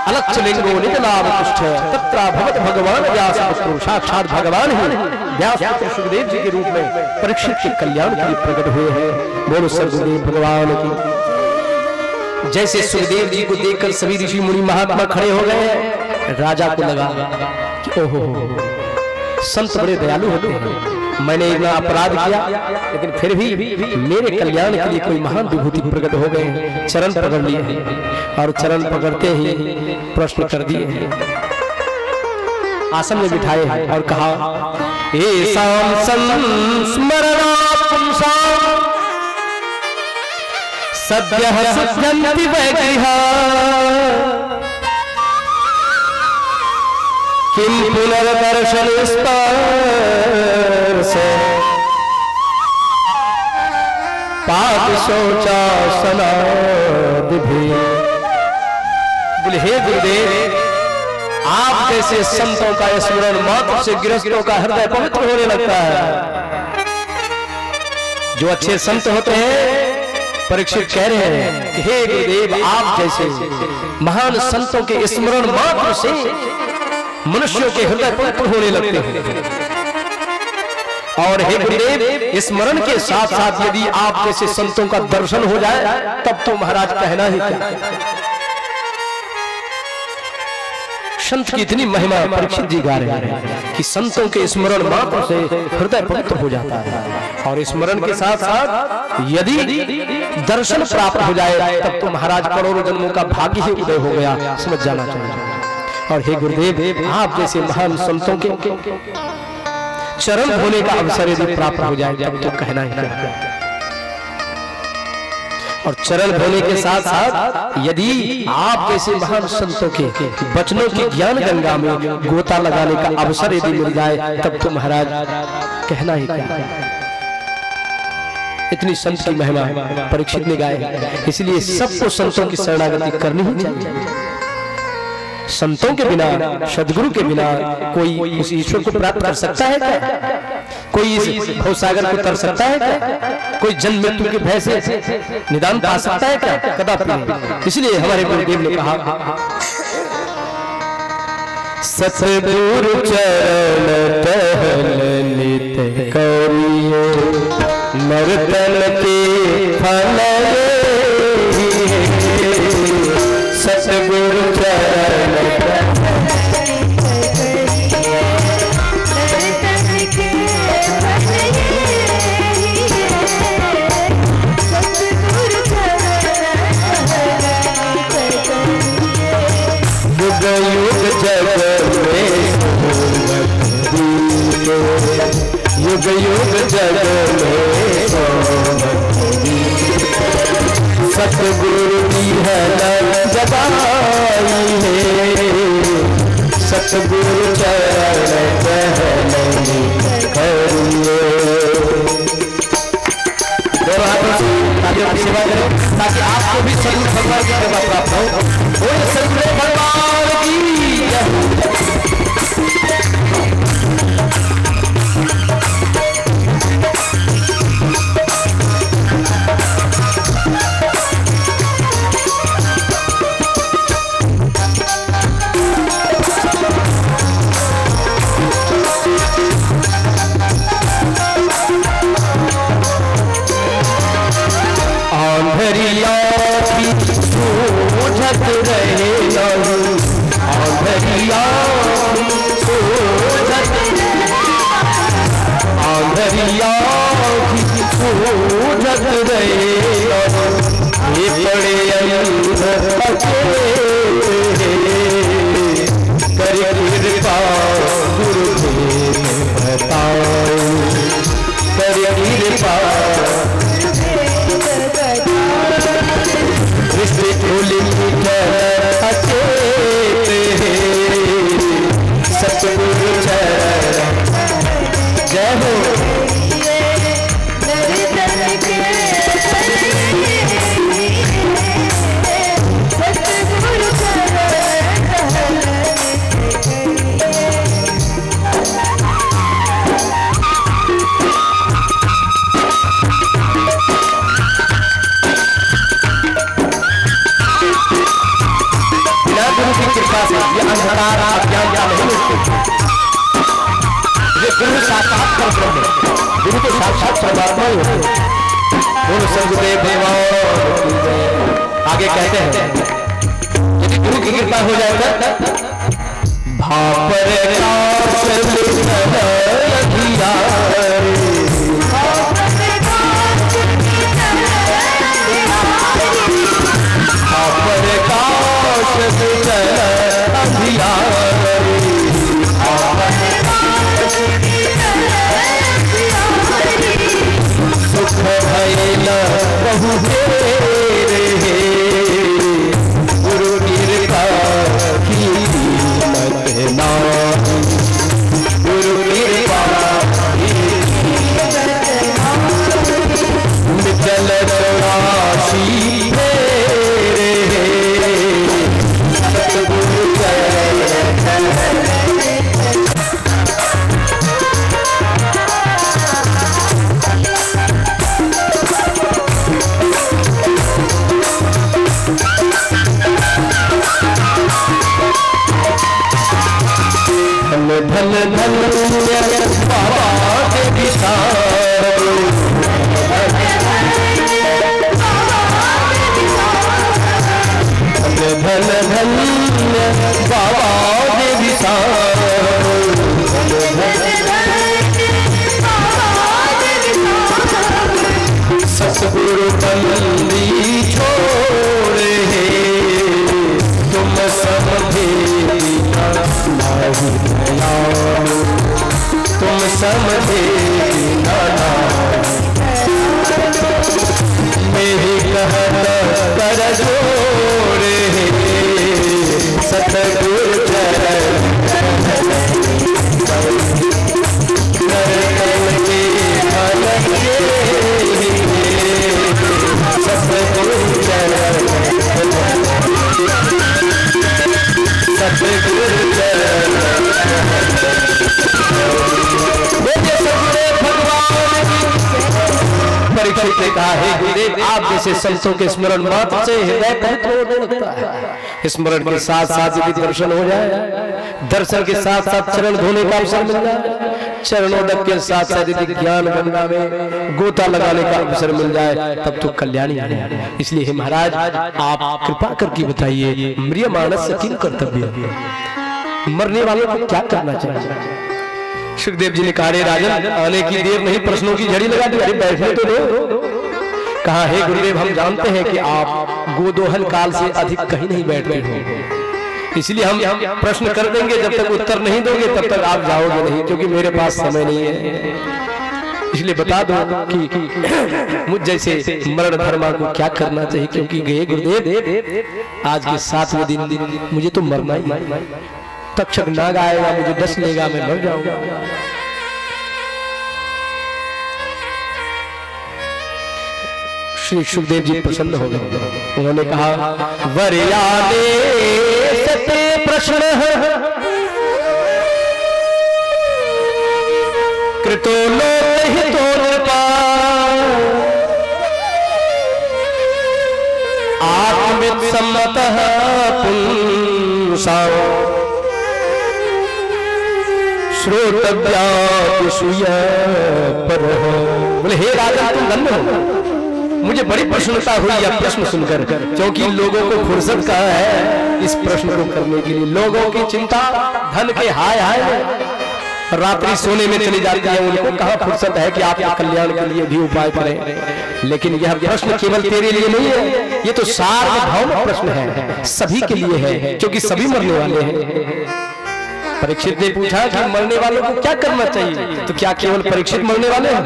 अलक्षलिंगो निजनावकुष्ठ तत्रा भगवत भगवान व्यासपुत्र साक्षात भगवान ही व्यासपुत्र सुखदेव जी के रूप में परीक्षित के कल्याण के लिए प्रकट हुए हैं। बोलो सद्गुरुदेव भगवान की। जैसे सुखदेव जी को देखकर सभी ऋषि मुनि महात्मा खड़े हो गए, राजा को लगा कि ओहो संत बड़े दयालु होते हैं, मैंने इतना अपराध किया लेकिन फिर भी मेरे कल्याण के लिए कोई महान विभूति प्रकट हो गए हैं। चरण पकड़ लिए हैं और चरण पकड़ते ही प्रश्न कर दिए हैं, आसन में बिठाए हैं और कहा एसाम संस्मरणा पुंसाम सद्यः सुध्यन्ति वैगृहा किम पुनर्दर्शन स्पर्श पाप शौचासनादि। बोले हे गुरुदेव, आप जैसे संतों का स्मरण मात्र से गृहस्थों का हृदय पवित्र होने लगता है। जो अच्छे संत होते हैं, परीक्षित कह रहे हैं कि हे गुरुदेव, आप जैसे महान संतों के स्मरण मात्र से मनुष्यों के हृदय पवित्र होने लगते हैं। और हे गुरुदेव, स्मरण के साथ साथ यदि आप जैसे संतों का दर्शन हो जाए तब तो महाराज कहना ही क्या। संत की इतनी महिमा परीक्षित जी गा रहे हैं कि संतों के स्मरण मात्र से हृदय पवित्र हो जाता है। और स्मरण के साथ साथ यदि दर्शन प्राप्त हो जाए तब तो महाराज करोड़ों जन्मों का भाग्य ही उदय हो गया, समझ जाना चाहिए। और हे गुरुदेव, आप जैसे महान संतों के चरण होने का अवसर यदि प्राप्त हो जाए तब तो कहना ही क्या। और चरण होने के साथ साथ यदि आप जैसे महान संतों के वचनों की ज्ञान गंगा में गोता लगाने का अवसर यदि मिल जाए तब तो महाराज कहना ही क्या। इतनी संत की महिमा परीक्षित ने गाए, इसलिए सबको संतों की शरणागति करनी ही चाहिए। संतों के बिना, सदगुरु के बिना कोई उस ईश्वर को प्राप्त कर सकता है क्या? कोई इस भवसागर को तर सकता है क्या? कोई जन्म मृत्यु के भय से निदान पा सकता है क्या? कदापि नहीं। इसलिए हमारे गुरुदेव ने कहा सतगुरु चरण तहल नित करियो नर्तन के फल सतगुरु चरण युग युग जग में सतगुरु की है जबाई है, सतगुरु चरण पहले करिए। दोनों हाथों से तालियों की सेवा करें ताकि आपको भी सतगुरु भगवान की कृपा प्राप्त हो। बोले सतगुरु भगवान की जय। सतगुरु कृपा से ये अंधकार अज्ञान नहीं मिलते। ये गुरु साक्षात ब्रह्म, गुरु तो साक्षात परमात्मा ही होते। गुरु सदगुरुदेव आगे कहते हैं यदि गुरु की कृपा हो जाए भापर सुख भैल बहु गुरु कृपा की गुरु कृपा चल चौरासी धन धन बाबा के विशाल धन धन बाबा के विशाल सतगुरु बंदी छोड़े तुम समझे तुम समझे मेरी कहत कर जोड़े सतगुरु परीक्षित ने कहा है गुरुदेव आप जैसे संतों के स्मरण मात्र से हृदय पवित्र होने लगता है। स्मरण के साथ साथ यदि दर्शन हो जाए, दर्शन के साथ साथ चरण धोने का अवसर मिल जाए, चरणोदक के साथ साथ यदि ज्ञान गंगा में गोता लगाने का अवसर मिल जाए तब तो कल्याणी है। इसलिए हे महाराज आप कृपा करके बताइए म्रियमाणस्य किम कर्तव्य, मरने वालों को क्या करना चाहिए। सुखदेव जी ने कहा राजन आने की देर नहीं, प्रश्नों की झड़ी लगा दी, अरे बैठने तो दो। कहा हे गुरुदेव हम जानते हैं कि आप गोदोहन काल से अधिक कहीं नहीं बैठते हो, इसलिए हम प्रश्न कर देंगे, जब तक उत्तर नहीं दोगे तब तक आप जाओगे नहीं, क्योंकि मेरे पास समय नहीं है। इसलिए बता दो कि मुझ जैसे मरण धर्मा को क्या करना चाहिए, क्योंकि गए गुरुदेव आज के 7वें दिन मुझे तो मरना ही, तक्षक नाग आएगा मुझे डस लेगा, मैं मर जाऊंगा। श्री सुखदेव जी प्रसन्न हो गए, उन्होंने कहा वरयाने सते प्रश्न कृतो लोहितो आत्मित सम्मतः पुंसा बोले हे राजा तुम धन्य हो, मुझे बड़ी प्रसन्नता हुई यह प्रश्न सुनकर, क्योंकि लोगों को फुर्सत कहाँ है इस प्रश्न को करने के लिए। लोगों की चिंता धन के हाय हाय रात्रि सोने में चली जाती है, उनको कहाँ फुर्सत है कि आपके कल्याण के लिए भी उपाय करें। लेकिन यह प्रश्न केवल तेरे लिए नहीं है, ये तो सार्वभौम प्रश्न है, सभी के लिए है, क्योंकि सभी मरने वाले हैं। परीक्षित ने पूछा कि मरने वालों को क्या करना चाहिए, तो क्या केवल परीक्षित मरने वाले हैं?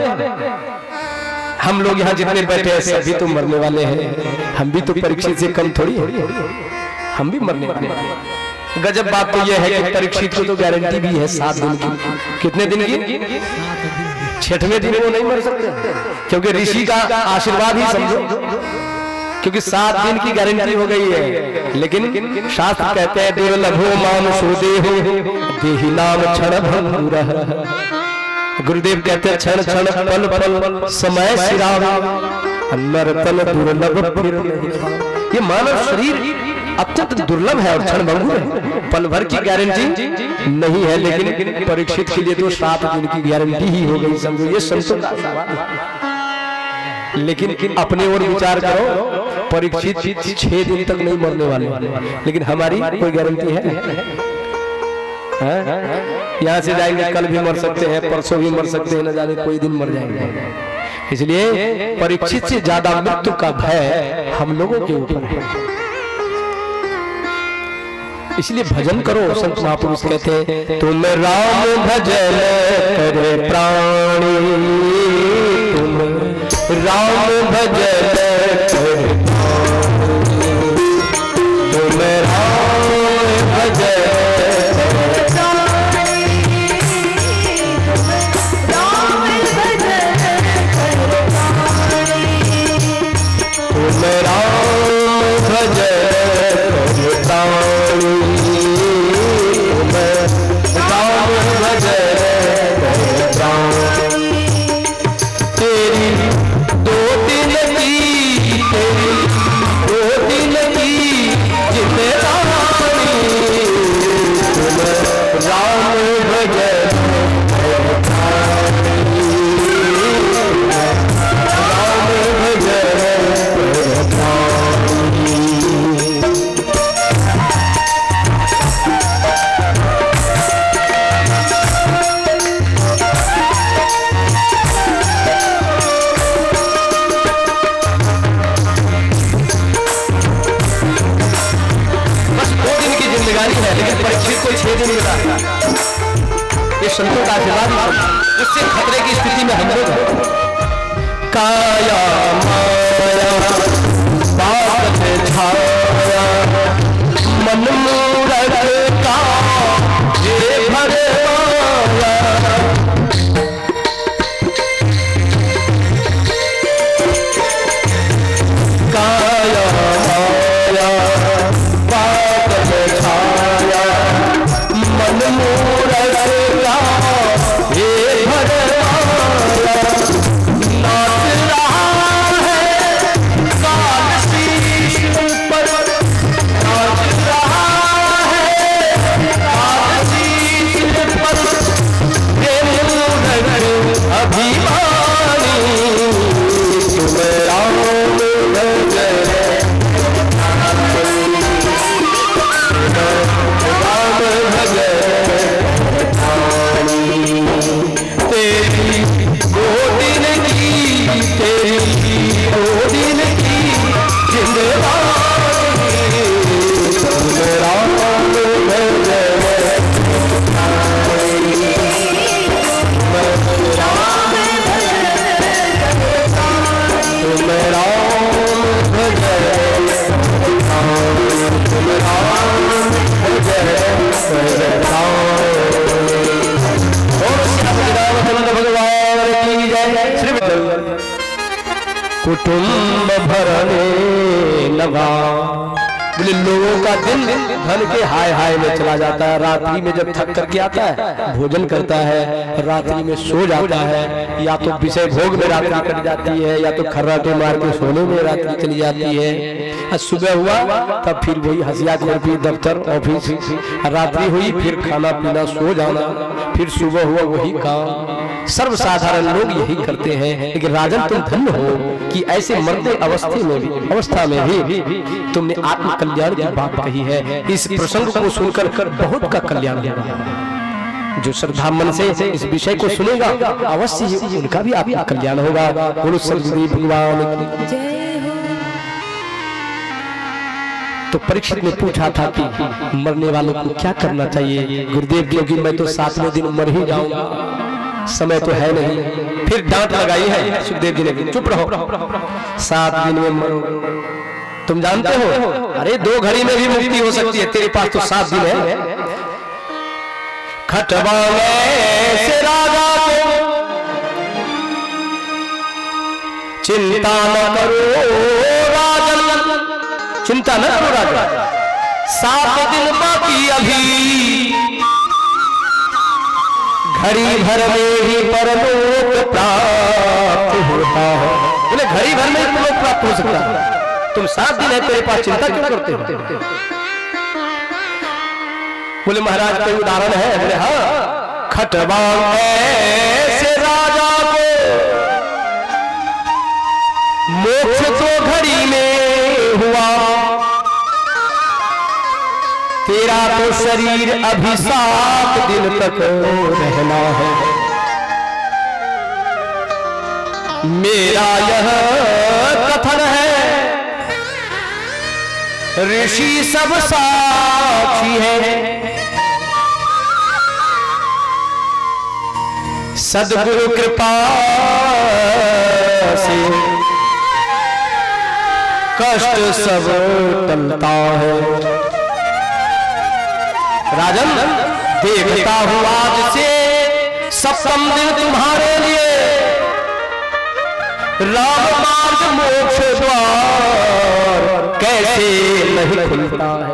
हम लोग यहाँ जितने बैठे हैं सभी तो मरने वाले हैं, हम भी तो परीक्षित से कम थोड़ी है, हम भी मरने वाले हैं। गजब बात तो यह है कि परीक्षित को तो गारंटी भी है 7 दिन की। कितने दिन की? 6वें दिन वो नहीं मर सकते, क्योंकि ऋषि का आशीर्वाद ही समझो, क्योंकि 7 दिन की गारंटी हो गई है। लेकिन शास्त्र कहते हैं दुर्लभो मानुषो देहो देहि नाम क्षण भंगुरः। गुरुदेव कहते हैं क्षण क्षण पल पल समय सिरावे नर तन दुर्लभ फिर नहीं। ये मानव शरीर अत्यंत दुर्लभ है और क्षणभंगुर है, पल भर की गारंटी नहीं है। लेकिन परीक्षित के लिए तो 7 दिन की गारंटी ही हो गई, समझो। ये संतों का आशीर्वाद है। लेकिन अपने ओर विचार करो, परीक्षित 6 दिन तक नहीं मरने वाले, लेकिन हमारी कोई गारंटी है? यहाँ से जाएंगे कल भी मर सकते हैं, परसों भी मर सकते हैं, न जाने कोई दिन मर जाएंगे। इसलिए परीक्षित से ज्यादा मृत्यु का भय हम लोगों के ऊपर है। इसलिए भजन करो। संत महापुरुष कहते हैं, तुम राम भजन करे प्राणी, तुम राम भजन करे प्राणी, तुम राम भजन संतों का आशीर्वाद, जिससे खतरे की स्थिति में हम लोग काया माया बात छाया मन मूरत का ये भरमाया, काया माया बात छाया मन मूरत कुटुंब भरने लगा। बोले लोगों का दिल धन के हाय हाय में चला जाता है। रात्रि में जब थक करके आता है, भोजन करता है, रात्रि में सो जाता है, या तो विषय भोग में रात्रि कट जाती है, या तो खर्राटे मार के सोने में रात्रि चली जाती है। सुबह हुआ तब फिर वही हंसिया खुरपी दफ्तर ऑफिस, रात्रि हुई फिर खाना पीना सो जाना, फिर सुबह हुआ वही काम। सर्वसाधारण लोग यही करते हैं। लेकिन राजन तुम धन्य हो कि ऐसे मरते अवस्था में भी तुमने आत्म कल्याण की बात कही है। इस प्रसंग को सुनकर बहुत का कल्याण होगा। जो श्रद्धा मन से इस विषय को सुनेगा अवश्य ही उनका भी आपका कल्याण होगा। बोलो सद्गुरुदेव भगवान की। तो परीक्षित ने पूछा था कि मरने वालों को क्या करना चाहिए गुरुदेव, क्योंकि मैं तो 7वें दिन मर ही जाऊंगा, समय तो है नहीं। फिर डांट लगाई है सुखदेव जी ने, चुप रहो, 7 दिन में मरो। तुम जानते हो, अरे 2 घड़ी में भी मुक्ति हो सकती है, तेरे पास तो 7 दिन है। खटवाले से राजा को चिंता न करो राजन, चिंता न करो राजा, 7 दिन बाकी अभी, घड़ी भर में ही परलोक प्राप्त होता है। बोले घड़ी भर में परलोक प्राप्त हो सकता है। तुम 7 दिन है तेरे पास, चिंता क्यों करते हो? बोले महाराज कोई उदाहरण है? बोले हाँ, खटवाल ऐसे राजा को मोक्ष तो घड़ी में हुआ, तेरा तो शरीर अभी 7 दिन तक रहना है। मेरा यह कथन है, ऋषि सब साक्षी है, सद्गुरु कृपा से कष्ट सब टलता है। राजन, देखता हूं आज से 7वें दिन तुम्हारे लिए राम मार्ग मोक्ष द्वार कैसे नहीं खुलता है।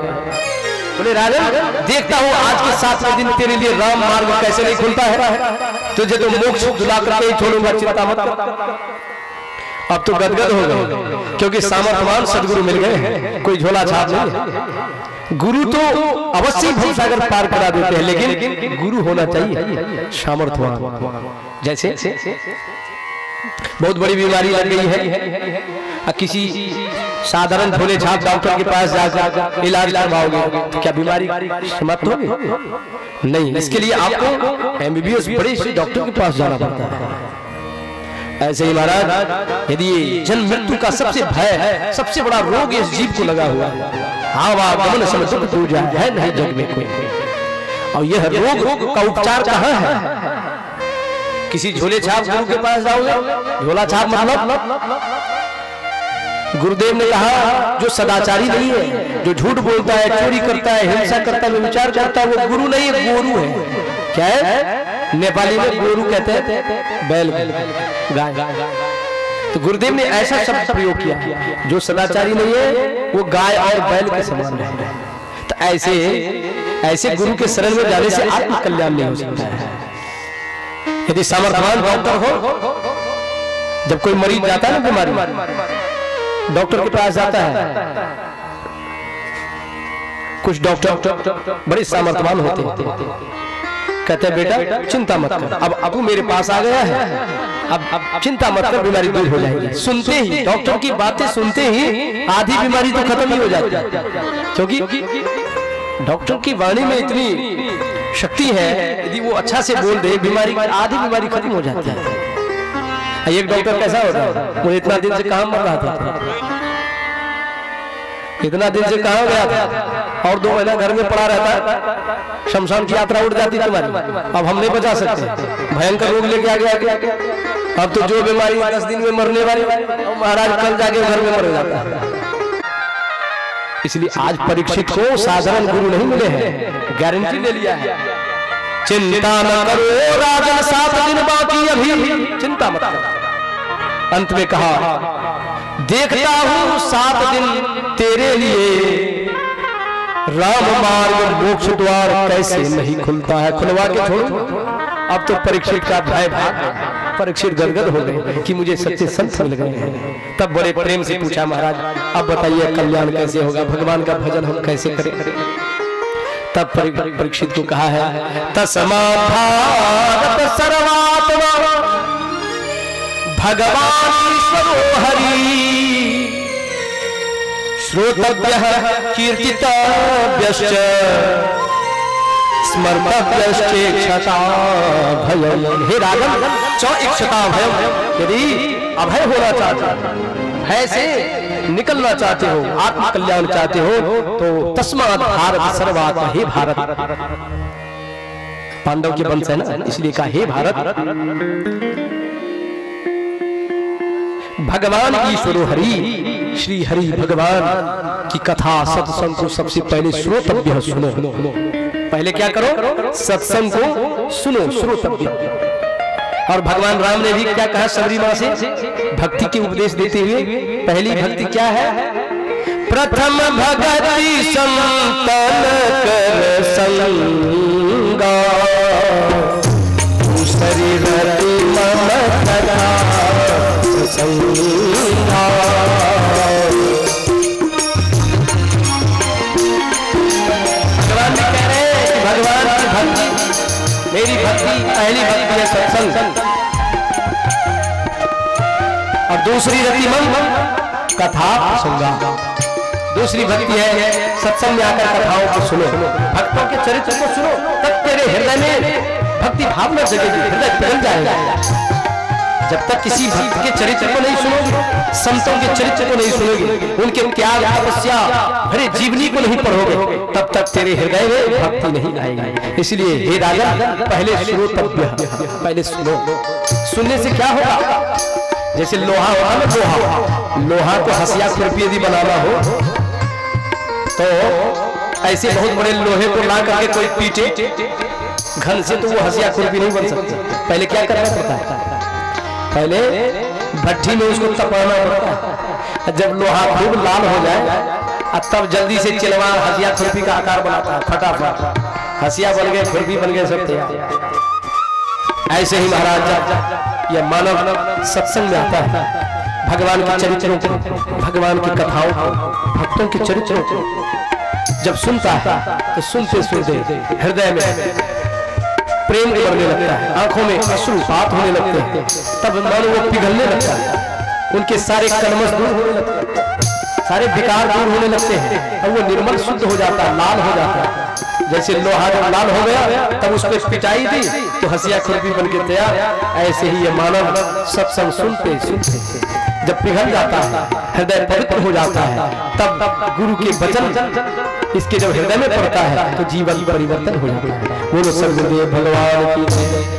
बोले राजन, देखता हूं आज के 7वें दिन तेरे लिए राम मार्ग कैसे नहीं खुलता है। तुझे तो मोक्ष दिला करके ही छोड़ूंगा, चिंता मत कर। अब तो गदगद हो गए, क्योंकि सामर्थ्यवान सदगुरु मिल गए हैं, कोई झोला छाप नहीं। गुरु तो अवश्य भवसागर पार करा देते हैं, लेकिन गुरु होना चाहिए सामर्थ्यवान। जैसे बहुत बड़ी बीमारी लग गई है, किसी साधारण भोले छाप डॉक्टर के पास जाकर इलाज करवाओगे तो क्या बीमारी समाप्त होगी? नहीं, इसके लिए आपको एमबीबीएस बड़े से डॉक्टर के पास जाना पड़ता है। ऐसे ही महाराज, यदि जन्म मृत्यु का सबसे भय है, सबसे बड़ा रोग इस जीव को लगा हुआ है, आवागमन समय दुख दूजा है नहीं जग में कोई, और यह रोग का उपचार कहाँ है? किसी झोले छाप गुरु के पास जाओगे? झोला छाप मतलब गुरुदेव ने कहा जो सदाचारी नहीं है, जो झूठ बोलता है, चोरी करता है, हिंसा करता है, व्यभिचार करता है, वो गुरु नहीं है, गोरू है। क्या है? नेपाली में गोरू कहते हैं बैल, गाय। तो गुरुदेव ने ऐसा शब्द प्रयोग किया, जो सदाचारी नहीं है वो गाय और बैल के समान है। तो ऐसे गुरु के शरण में जाने से आत्म कल्याण नहीं हो सकता है। यदि सामर्थ्यवान डॉक्टर हो, जब कोई मरीज जाता है ना बीमारी, डॉक्टर के पास जाता है, कुछ डॉक्टर बड़े सामर्थ्यवान होते हैं, कहते हैं बेटा चिंता मत कर, अब तू मेरे पास आ गया है, अब चिंता मत कर, बीमारी दूर हो जाएगी। सुनते ही, डॉक्टर की बातें सुनते ही आधी बीमारी तो खत्म ही हो जाती है, क्योंकि डॉक्टर की वाणी में इतनी शक्ति है, यदि वो अच्छा से बोल दे, बीमारी आधी बीमारी खत्म हो जाती है। एक डॉक्टर कैसा होता है, वो इतना दिन से कहाँ मर रहा था, इतना दिन से कहाँ गया था, और 2 महीना घर में पड़ा रहता, शमशान की यात्रा उड़ जाती तुम्हारी। अब हम नहीं बचा सकते, भयंकर रोग लेके आ गया। अब तो जो बीमारी 10 दिन में मरने वाली, महाराज कल जाके घर में मर जाता है। इसलिए आज परीक्षित को साधारण गुरु नहीं मिले हैं, गारंटी ले लिया है। चिंता न करो राजन, 7 दिन बाकी अभी, चिंता मत करो। अंत में कहा, देखता हूं 7 दिन तेरे लिए राम मार्ग मोक्ष द्वार कैसे नहीं खुलता है। खुलवा के छोड़ो। अब तो परीक्षित का भय भाग, परीक्षित गदगद हो गए कि मुझे सच्चे संत मिल गए हैं। तब बड़े प्रेम से पूछा, महाराज अब बताइए कल्याण कैसे होगा, भगवान का भजन हम कैसे करें? तब परीक्षित को कहा है, तस्मात् भारत सर्वात्मा भगवान ईश्वरो हरि, श्रोतव्यः कीर्तितव्यश्च स्मर्तव्यश्चेक्षता भयम्। हे राजन, इक्षता भयम्, यदि अभय होना चाहते हो, भय से निकलना चाहते हो, आत्म कल्याण चाहते हो, तो तस्मात् भारत सर्वात्मा, हे भारत, पांडव के वंश है ना, इसलिए कहा हे भारत, भगवान ईश्वरो हरि, श्री हरि भगवान की कथा सत्संग को सबसे पहले श्रोतव्य सुनो। पहले क्या करो? सत्संग को सुनो, श्रोतव्य। और भगवान राम ने भी क्या कहा सबरी माँ से भक्ति के उपदेश देते हुए? पहली भक्ति क्या है? प्रथम भगति संतन कर संगा, दूसरी रति मम कथा संगा, मेरी भक्ति पहली भक्ति है सत्संग, और दूसरी रति मन कथा सुनना। दूसरी भक्ति है सत्संग में आकर कथाओं को सुनो, भक्तों के चरित्र को सुनो, तब तेरे हृदय में भक्ति भावना जगेगी, हृदय पिघल जाएगा। जब तक किसी भक्त के चरित्र को नहीं सुनोगे, संतों के चरित्र को नहीं सुनोगे, उनके त्याग तपस्या भरे जीवनी को नहीं पढ़ोगे, तब तक तेरे हृदय में भक्ति नहीं आएगी। इसलिए हे राजा, पहले सुनो तब पहले सुनो। सुनने से क्या होगा? जैसे लोहा होगा ना, लोहा को हसिया खुरपी यदि बनाना हो तो ऐसे बहुत बड़े लोहे को ला करके कोई पीटे घन से, तो वो हसिया खुरपी नहीं बन सकती। पहले क्या करना पड़ता है? पहले भट्टी में उसको तपाना पड़ता है। जब लोहा खूब लाल हो जाए तब जल्दी से चिलवा हसिया खुरपी का आकार बनाता है, फटाफट हसिया बन गए, खुरपी बन गए, सब तैयार। ऐसे ही महाराज जब यह मानव सत्संग में आता है, भगवान के चरित्रों को, भगवान की कथाओं को, भक्तों के चरित्रों को जब सुनता है तो सुनते सुनते हृदय में प्रेम बढ़ने लगता है, आंखों में अश्रुपात होने लगते हैं, तब मन वो पिघलने लगता है, उनके सारे कलमश दूर होने लगते हैं, सारे विकार दूर होने लगते हैं, और वो निर्मल शुद्ध हो जाता है, लाल हो जाता है। जैसे लोहा जब लाल हो गया तब उस पर पिटाई दी तो हसिया खुरपी बन के तैयार। ऐसे ही ये मानव सत्संग सुनते सुनते जब पिघल जाता है, हृदय पवित्र हो जाता है, तब गुरु के वचन इसके जब हृदय में पड़ता है तो जीवन परिवर्तन हो जाता है। बोलो सद्गुरुदेव भगवान की।